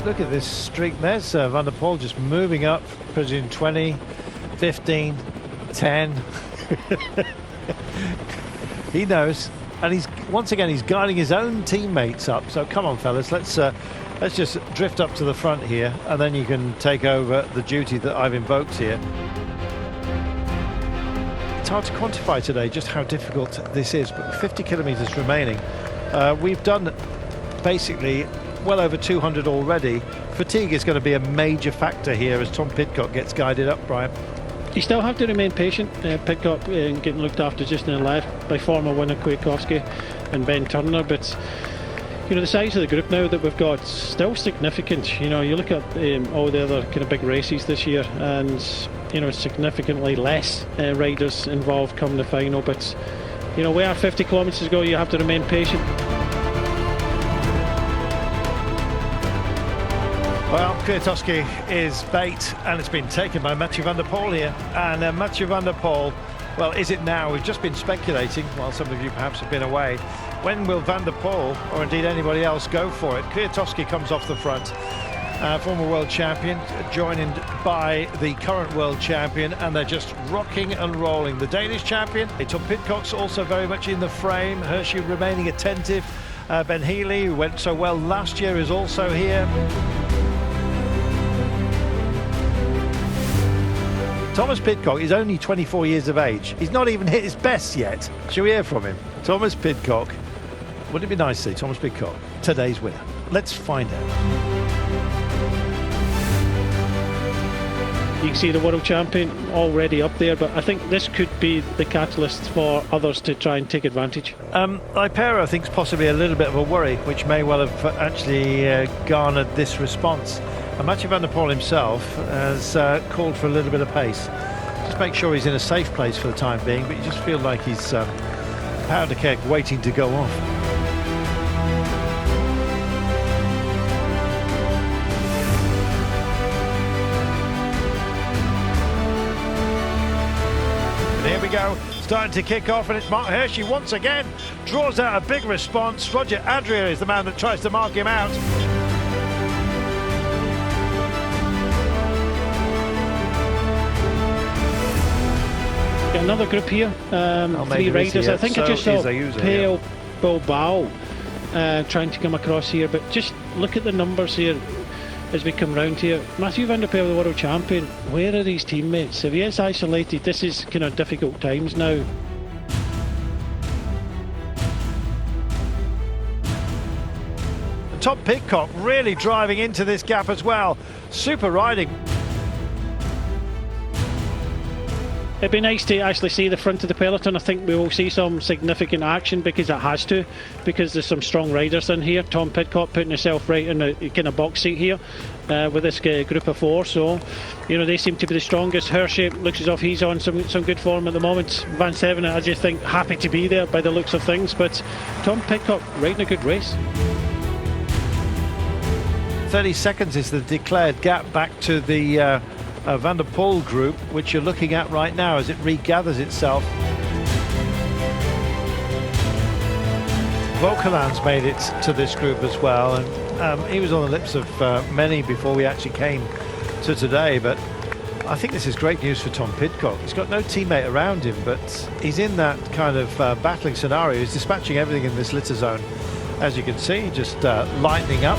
look at this streak. There's Van der Poel just moving up, pushing 20, 15, 10. He knows, and he's once again he's guiding his own teammates up. So come on, fellas, let's just drift up to the front here, and then you can take over the duty that I've invoked here. It's hard to quantify today just how difficult this is, but 50 kilometers remaining. We've done basically well over 200 already. Fatigue is going to be a major factor here as Tom Pidcock gets guided up, Brian. You still have to remain patient. Pidcock getting looked after just on the left by former winner Kwiatkowski and Ben Turner, but you know, the size of the group now that we've got still significant. You know, you look at all the other kind of big races this year, and you know, significantly less riders involved come the final, but you know, we are 50 kilometres to go. You have to remain patient. Well, Kwiatkowski is bait, and it's been taken by Mathieu van der Poel here. And Mathieu van der Poel, well, is it now? We've just been speculating, while some of you perhaps have been away. When will van der Poel, or indeed anybody else, go for it? Kwiatkowski comes off the front, former world champion, joined by the current world champion, and they're just rocking and rolling. The Danish champion, Tom Pidcock's also very much in the frame. Hirschi remaining attentive. Ben Healy, who went so well last year, is also here. Thomas Pidcock is only 24 years of age. He's not even hit his best yet. Shall we hear from him? Thomas Pidcock. Wouldn't it be nice to see Thomas Pidcock, today's winner? Let's find out. You can see the world champion already up there, but I think this could be the catalyst for others to try and take advantage. Ipera, I think, is possibly a little bit of a worry, which may well have actually garnered this response. And Mathieu van der Poel himself has called for a little bit of pace. Just make sure he's in a safe place for the time being, but you just feel like he's powder keg waiting to go off. And here we go, starting to kick off, and it's Mark Hirschi once again draws out a big response. Roger Adria is the man that tries to mark him out. Another group here, three riders. I think I just saw Poel, Bilbao trying to come across here, but just look at the numbers here as we come round here. Mathieu van der Poel, the world champion, where are his teammates? If he is isolated, this is kind of difficult times now. Tom Pidcock really driving into this gap as well. Super riding. It'd be nice to actually see the front of the peloton. I think we will see some significant action, because it has to, because there's some strong riders in here. Tom Pidcock putting himself right in a kind of box seat here with this group of four. So, you know, they seem to be the strongest. Hirschi looks as if he's on some good form at the moment. Van Seven, I just think, happy to be there by the looks of things. But Tom Pidcock riding a good race. 30 seconds is the declared gap back to the Van der Poel group, which you're looking at right now as it regathers itself. Vauquelin's made it to this group as well, and he was on the lips of many before we actually came to today, but I think this is great news for Tom Pidcock. He's got no teammate around him, but he's in that kind of battling scenario. He's dispatching everything in this litter zone, as you can see, just lightening up.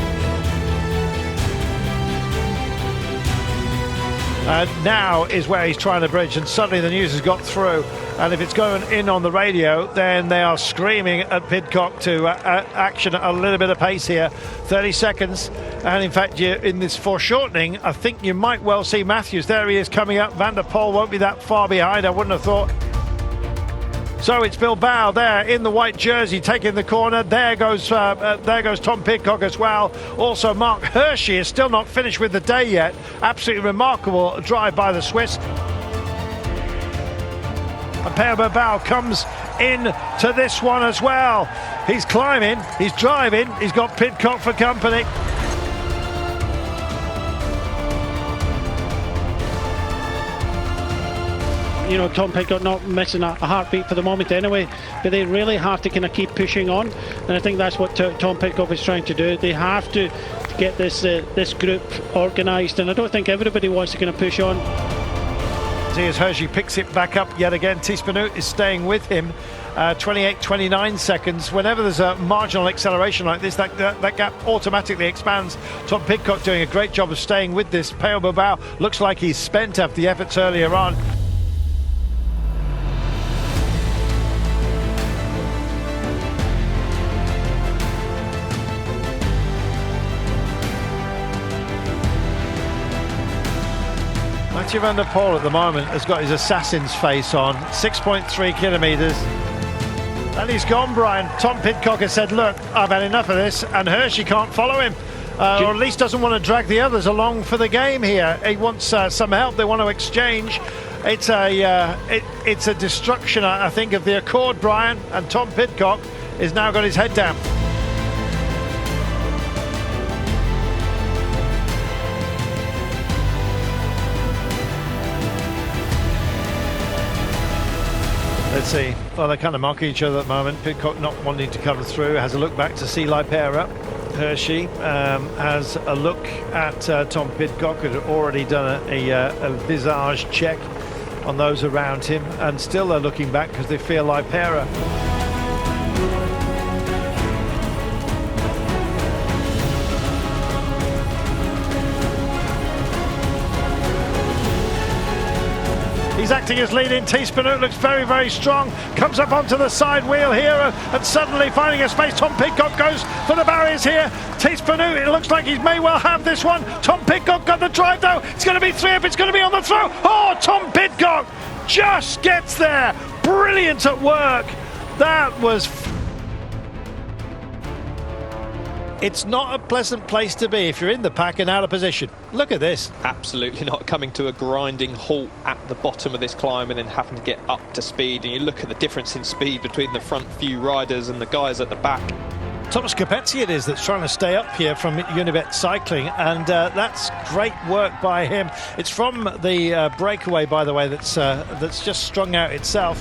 And now is where he's trying to bridge, and suddenly the news has got through, and if it's going in on the radio, then they are screaming at Pidcock to action a little bit of pace here. 30 seconds, and in fact in this foreshortening, I think you might well see Matthews. There he is coming up. Van der Poel won't be that far behind, I wouldn't have thought. So it's Bilbao there in the white jersey taking the corner. There goes Tom Pidcock as well. Also Mark Hirschi is still not finished with the day yet. Absolutely remarkable drive by the Swiss. And Poel Bilbao comes in to this one as well. He's climbing, he's driving, he's got Pidcock for company. you know, Tom Pidcock not missing a heartbeat for the moment anyway, but they really have to kind of keep pushing on, and I think that's what Tom Pidcock is trying to do. They have to get this group organised, and I don't think everybody wants to kind of push on. As Hirschi picks it back up yet again, Tiespenut is staying with him. 28-29 seconds. Whenever there's a marginal acceleration like this, that gap automatically expands. Tom Pidcock doing a great job of staying with this. Poel looks like he's spent after the efforts earlier on. Mathieu van der Poel at the moment has got his assassin's face on, 6.3 kilometres. And he's gone, Brian. Tom Pidcock has said, look, I've had enough of this, and Hirschi can't follow him, or at least doesn't want to drag the others along for the game here. He wants some help. They want to exchange. It's a destruction, I think, of the accord, Brian, and Tom Pidcock has now got his head down. Let's see. Well, they're kind of mocking each other at the moment. Pidcock not wanting to cover through, has a look back to see Lipera. Hirschi has a look at Tom Pidcock, who had already done a visage check on those around him, and still they're looking back because they fear Lipera. He's acting as lead in. Tiespenut looks very, very strong. Comes up onto the side wheel here and suddenly finding a space. Tom Pidcock goes for the barriers here. Tiespenut, it looks like he may well have this one. Tom Pidcock got the drive though. It's going to be 3 up. It's going to be on the throw. Oh, Tom Pidcock just gets there. Brilliant at work. That was... It's not a pleasant place to be if you're in the pack and out of position. Look at this. Absolutely not. Coming to a grinding halt at the bottom of this climb and then having to get up to speed. And you look at the difference in speed between the front few riders and the guys at the back. Thomas Capezzi it is that's trying to stay up here from Unibet Cycling, and that's great work by him. It's from the breakaway, by the way, that's just strung out itself.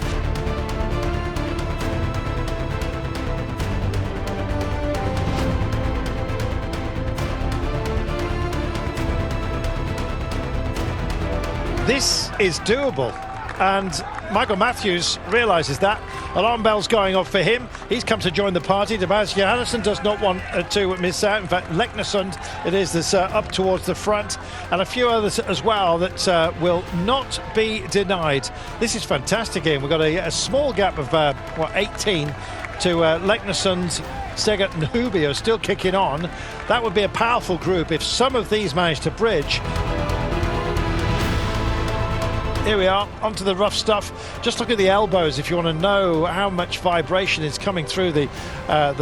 This is doable, and Michael Matthews realises that. Alarm bells going off for him. He's come to join the party. Tobias Johannesson does not want to miss out. In fact, Leknersund it is that's up towards the front, and a few others as well that will not be denied. This is fantastic game. We've got a small gap of 18 to Leknersund. Steggert and Hubi are still kicking on. That would be a powerful group if some of these manage to bridge. Here we are, onto the rough stuff. Just look at the elbows if you want to know how much vibration is coming through the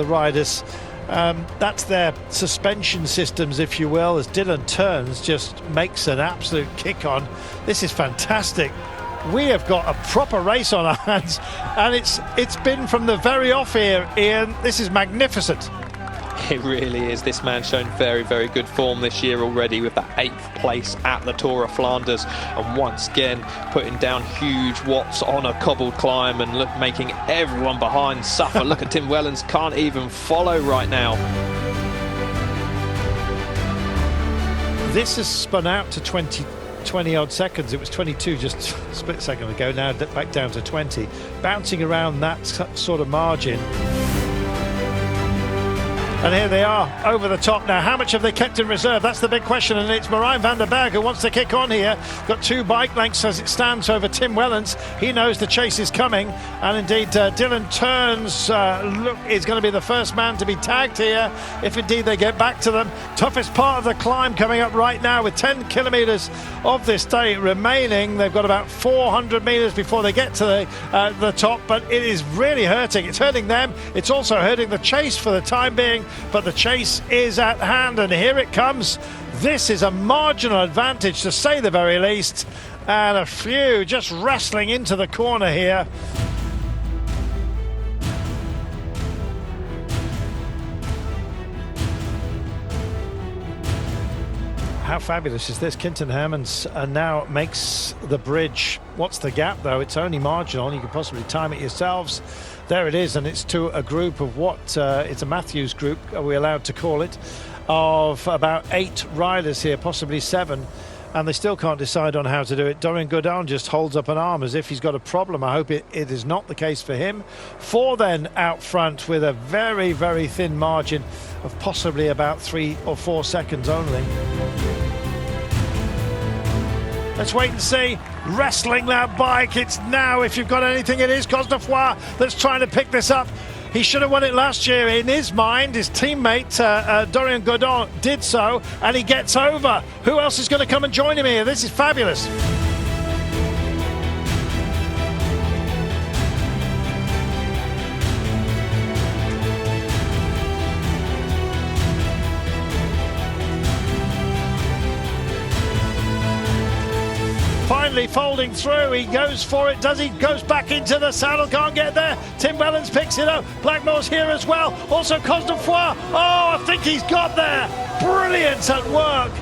riders. That's their suspension systems, if you will, as Dylan turns, just makes an absolute kick on. This is fantastic. We have got a proper race on our hands, and it's been from the very off here, Ian. This is magnificent. It really is. This man's shown very, very good form this year already with that 8th place at the Tour of Flanders, and once again putting down huge watts on a cobbled climb and making everyone behind suffer. Look at Tim Wellens, can't even follow right now. This has spun out to 20 odd seconds. It was 22 just a split second ago, now back down to 20, bouncing around that sort of margin. And here they are over the top now. How much have they kept in reserve? That's the big question, and it's Marijn van den Berg who wants to kick on here. Got 2 bike lengths as it stands over Tim Wellens. He knows the chase is coming, and indeed Dylan Turns is going to be the first man to be tagged here if indeed they get back to them. Toughest part of the climb coming up right now with 10 kilometres of this day remaining. They've got about 400 metres before they get to the top, but it is really hurting. It's hurting them. It's also hurting the chase for the time being. But the chase is at hand, and here it comes. This is a marginal advantage, to say the very least, and a few just wrestling into the corner here. how fabulous is this? Quinten Hermans now makes the bridge. What's the gap, though? It's only marginal. You could possibly time it yourselves. There it is, and it's to a group of what? It's a Matthews group, are we allowed to call it, of about 8 riders here, possibly 7. And they still can't decide on how to do it. Dorian Godin just holds up an arm as if he's got a problem. I hope it is not the case for him. 4 then out front with a very, very thin margin of possibly about 3 or 4 seconds only. Let's wait and see. Wrestling that bike. It's now, if you've got anything, it is Cosnefroy that's trying to pick this up. He should have won it last year. In his mind, his teammate Dorian Godin did so, and he gets over. Who else is going to come and join him here? This is fabulous. Finally folding through, he goes for it, does he? Goes back into the saddle, can't get there. Tim Wellens picks it up, Blackmore's here as well, also Cosnefroy. Oh, I think he's got there. Brilliant at work